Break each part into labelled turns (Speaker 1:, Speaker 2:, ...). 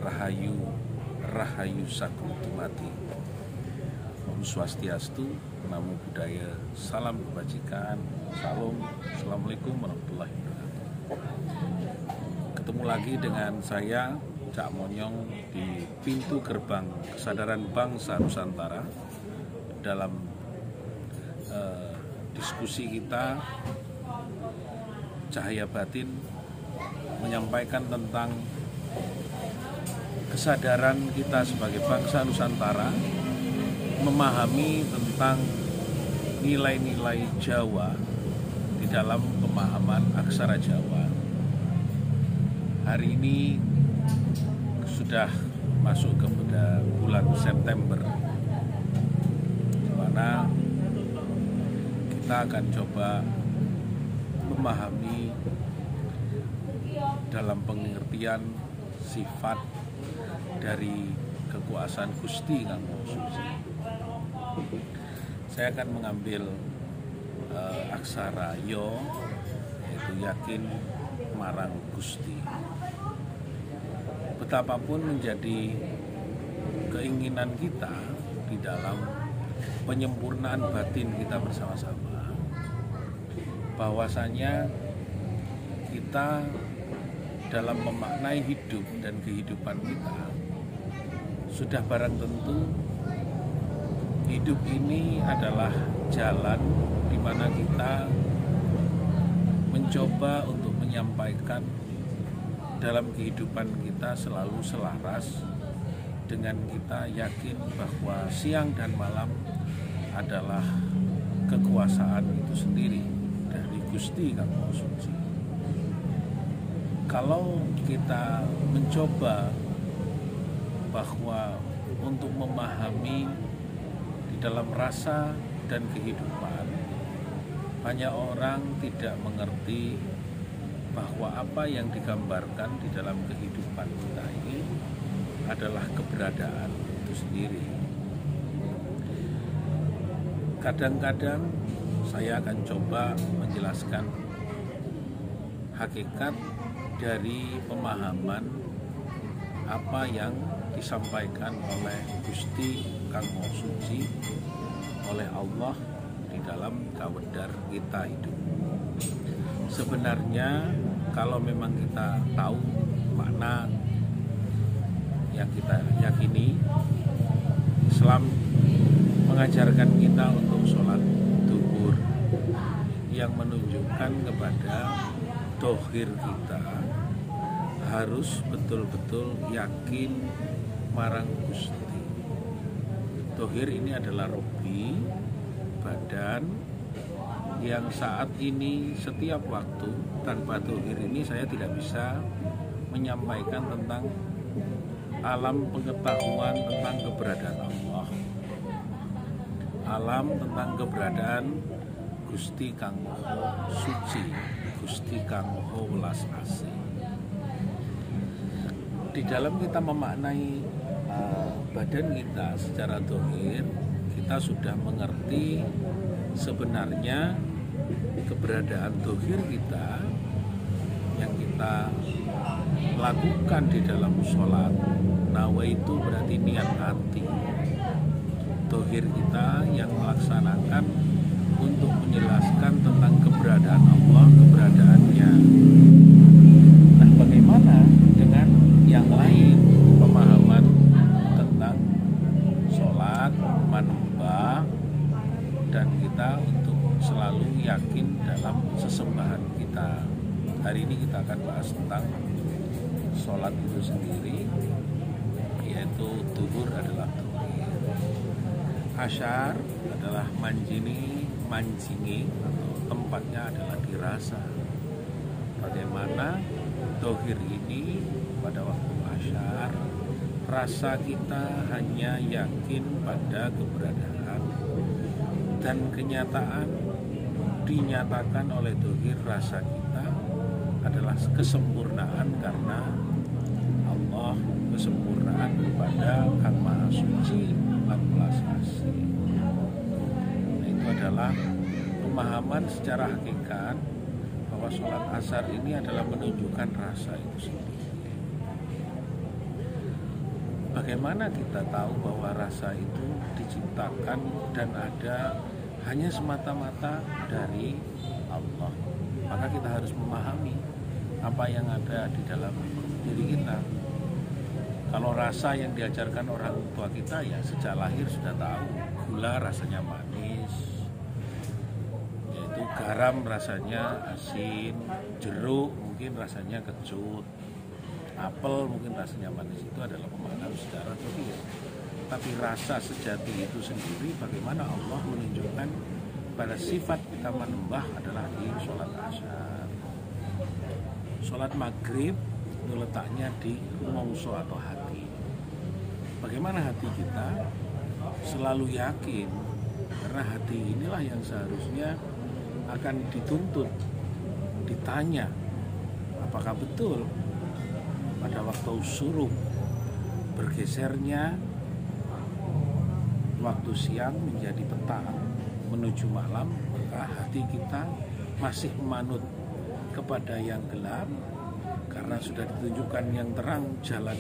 Speaker 1: Rahayu, Rahayu Sagung Dumadi. Om Swastiastu, Namo Buddhaya, salam kebajikan, salam, assalamualaikum warahmatullahi wabarakatuh. Ketemu lagi dengan saya, Cak Monyong, di pintu gerbang kesadaran bangsa Nusantara dalam diskusi kita Cahaya Batin menyampaikan tentang kesadaran kita sebagai bangsa Nusantara memahami tentang nilai-nilai Jawa di dalam pemahaman aksara Jawa. Hari ini sudah masuk kepada bulan September, di mana kita akan coba memahami dalam pengertian sifat dari kekuasaan Gusti Kang Maha Suci. Saya akan mengambil aksara Yo, yaitu yakin marang Gusti. Betapapun menjadi keinginan kita di dalam penyempurnaan batin kita bersama-sama, bahwasanya kita dalam memaknai hidup dan kehidupan kita sudah barang tentu hidup ini adalah jalan di mana kita mencoba untuk menyampaikan dalam kehidupan kita selalu selaras dengan kita yakin bahwa siang dan malam adalah kekuasaan itu sendiri dari Gusti Kang Maha Suci. Kalau kita mencoba bahwa untuk memahami di dalam rasa dan kehidupan, banyak orang tidak mengerti bahwa apa yang digambarkan di dalam kehidupan kita ini adalah keberadaan itu sendiri. Kadang-kadang saya akan coba menjelaskan hakikat dari pemahaman apa yang disampaikan oleh Gusti Kang Maha Suci, oleh Allah di dalam kawedar kita hidup. Sebenarnya kalau memang kita tahu makna yang kita yakini, Islam mengajarkan kita untuk sholat duhur yang menunjukkan kepada dohir kita harus betul-betul yakin marang Gusti. Dohir ini adalah robi, badan yang saat ini setiap waktu tanpa dohir ini saya tidak bisa menyampaikan tentang alam pengetahuan tentang keberadaan Allah, alam tentang keberadaan Gusti Kang Maha Suci, Gusti Kang Maha Welas Asih. Di dalam kita memaknai badan kita secara dohir, kita sudah mengerti sebenarnya keberadaan dohir kita yang kita lakukan di dalam sholat. Nawa itu berarti niat hati. Dohir kita yang melaksanakan untuk menjelaskan tentang keberadaan Allah, keberadaannya. Nah, bagaimana dengan yang lain, pemahaman tentang sholat, manembah, dan kita untuk selalu yakin dalam sesembahan kita. Hari ini kita akan bahas tentang sholat itu sendiri, yaitu duhur adalah dohir, asyar adalah manjini, atau tempatnya adalah dirasa. Bagaimana dohir ini pada waktu asyar, rasa kita hanya yakin pada keberadaan, dan kenyataan dinyatakan oleh dohir rasa kita adalah kesempurnaan karena Allah, kesempurnaan kepada Kang Maha Suci, Kang Welas Asih. Itu adalah pemahaman secara hakikat bahwa sholat asar ini adalah menunjukkan rasa itu sendiri. bagaimana kita tahu bahwa rasa itu diciptakan dan ada hanya semata-mata dari Allah? Maka kita harus memahami apa yang ada di dalam diri kita. Kalau rasa yang diajarkan orang tua kita ya sejak lahir sudah tahu, gula rasanya manis, yaitu garam rasanya asin, jeruk mungkin rasanya kecut, apel mungkin rasanya manis. Itu adalah pemahaman secara zahir. Tapi rasa sejati itu sendiri bagaimana Allah menunjukkan pada sifat kita menyembah adalah di sholat asyar. Sholat maghrib itu letaknya di mongso atau hati. Bagaimana hati kita? Selalu yakin, karena hati inilah yang seharusnya akan dituntut, ditanya apakah betul pada waktu suruh bergesernya waktu siang menjadi petang menuju malam, maka hati kita masih manut kepada yang gelap karena sudah ditunjukkan yang terang jalan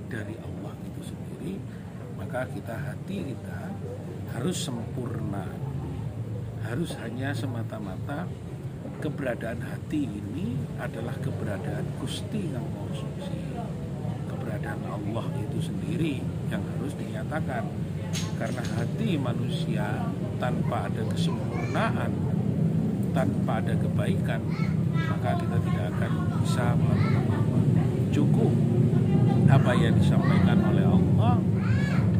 Speaker 1: dari Allah itu sendiri. Maka hati kita harus sempurna, harus hanya semata-mata keberadaan hati ini adalah keberadaan Gusti yang Maha Suci, keberadaan Allah itu sendiri yang harus dinyatakan. Karena hati manusia tanpa ada kesempurnaan, tanpa ada kebaikan, maka kita tidak akan bisa melakukan apa. Cukup apa yang disampaikan oleh Allah,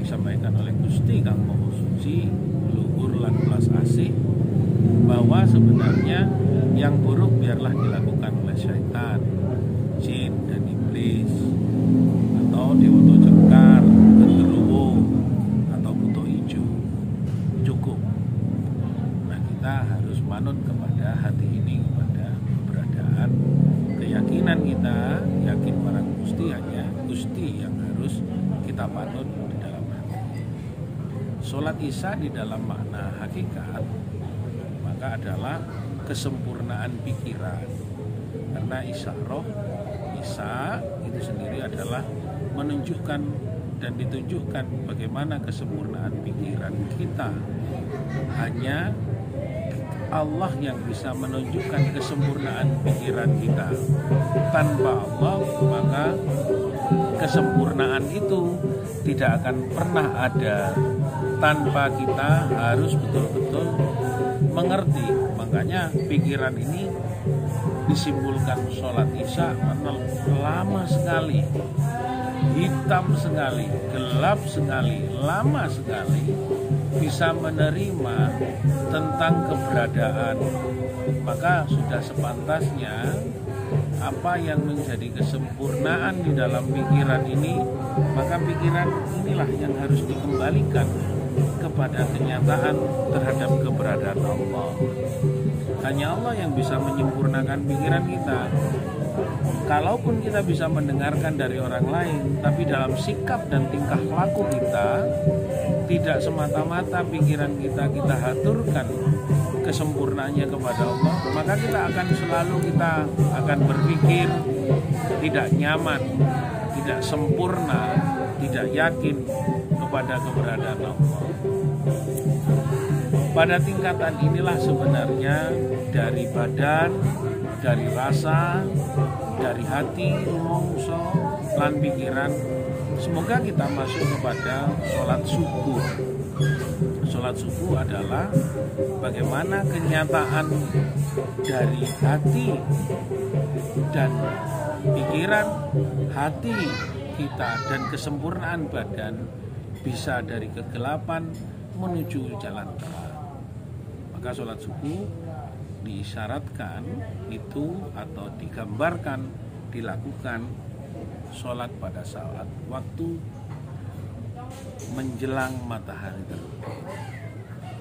Speaker 1: disampaikan oleh Gusti Kang Maha Suci, luhur lan belas asih, bahwa sebenarnya yang buruk biarlah dilakukan oleh syaitan, jin dan iblis, atau dewa cengkar, genderuwo, atau buto hijau. Cukup. Nah, kita harus manut kepada hati ini, kepada keberadaan, keyakinan kita, yakin marang Gusti, hanya Gusti yang harus kita manut di dalam hati. Sholat Isya di dalam makna hakikat maka adalah kesempurnaan pikiran, karena isyarah Isya itu sendiri adalah menunjukkan dan ditunjukkan bagaimana kesempurnaan pikiran kita. Hanya Allah yang bisa menunjukkan kesempurnaan pikiran kita. Tanpa Allah maka kesempurnaan itu tidak akan pernah ada. Tanpa kita harus betul-betul mengerti. Makanya pikiran ini disimpulkan sholat Isya karena lama sekali, hitam sekali, gelap sekali, lama sekali bisa menerima tentang keberadaan. Maka sudah sepantasnya apa yang menjadi kesempurnaan di dalam pikiran ini, maka pikiran inilah yang harus dikembalikan kepada kenyataan terhadap keberadaan Allah. Hanya Allah yang bisa menyempurnakan pikiran kita. Kalaupun kita bisa mendengarkan dari orang lain, tapi dalam sikap dan tingkah laku kita tidak semata-mata pikiran kita haturkan kesempurnaannya kepada Allah, maka kita akan berpikir tidak nyaman, tidak sempurna, tidak yakin kepada keberadaan Allah. Pada tingkatan inilah sebenarnya dari badan, dari rasa, dari hati, mongso, lan pikiran. Semoga kita masuk kepada sholat subuh. Sholat subuh adalah bagaimana kenyataan dari hati dan pikiran, hati kita dan kesempurnaan badan bisa dari kegelapan menuju jalan terang. Maka sholat subuh diisyaratkan itu atau digambarkan dilakukan sholat pada saat waktu menjelang matahari terbit.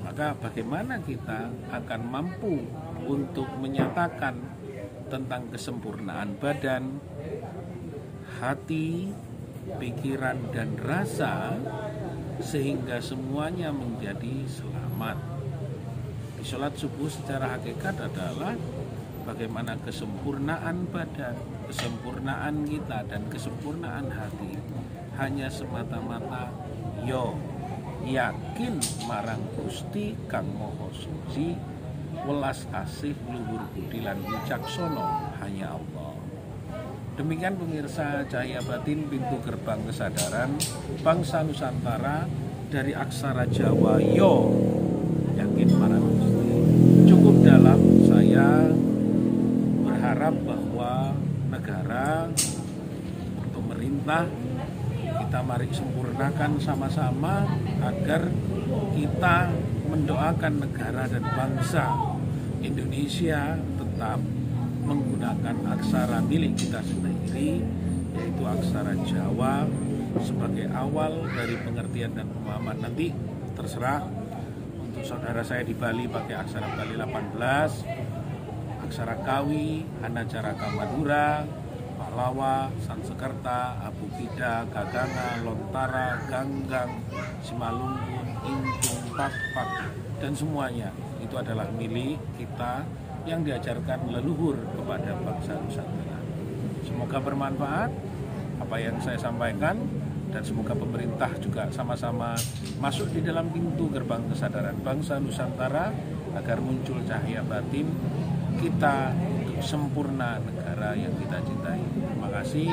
Speaker 1: Maka bagaimana kita akan mampu untuk menyatakan tentang kesempurnaan badan, hati, pikiran dan rasa sehingga semuanya menjadi selamat. Di sholat subuh secara hakikat adalah bagaimana kesempurnaan badan, kesempurnaan kita dan kesempurnaan hati hanya semata-mata yo yakin marang Gusti Kang Maha Suci, welas asih luhur budi lan wicaksana hanya Allah. Demikian pemirsa Cahaya Batin, pintu gerbang kesadaran bangsa Nusantara dari aksara Jawa yo yakin marang Gusti. Cukup dalam saya berharap bahwa negara, pemerintah, kita mari sempurnakan sama-sama agar kita mendoakan negara dan bangsa Indonesia tetap menggunakan aksara milik kita sendiri, yaitu aksara Jawa sebagai awal dari pengertian dan pemahaman. Nanti terserah untuk saudara saya di Bali pakai aksara Bali 18, aksara Kawi, Hanacaraka Madura, Pahlawa, Sansekerta, Abukida, Gaganga, Lontara, Ganggang, Simalungun, Ingkung, Pakpak, dan semuanya itu adalah milik kita yang diajarkan leluhur kepada bangsa Nusantara. Semoga bermanfaat apa yang saya sampaikan, dan semoga pemerintah juga sama-sama masuk di dalam pintu gerbang kesadaran bangsa Nusantara agar muncul cahaya batin kita untuk sempurna negara yang kita cintai. Terima kasih.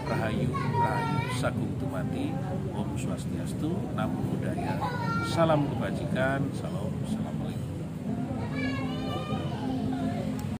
Speaker 1: Rahayu, Rahayu, Sagung Tumati, Om Swastiastu, Namo Buddhaya, Salam Kebajikan, Salam, Assalamualaikum.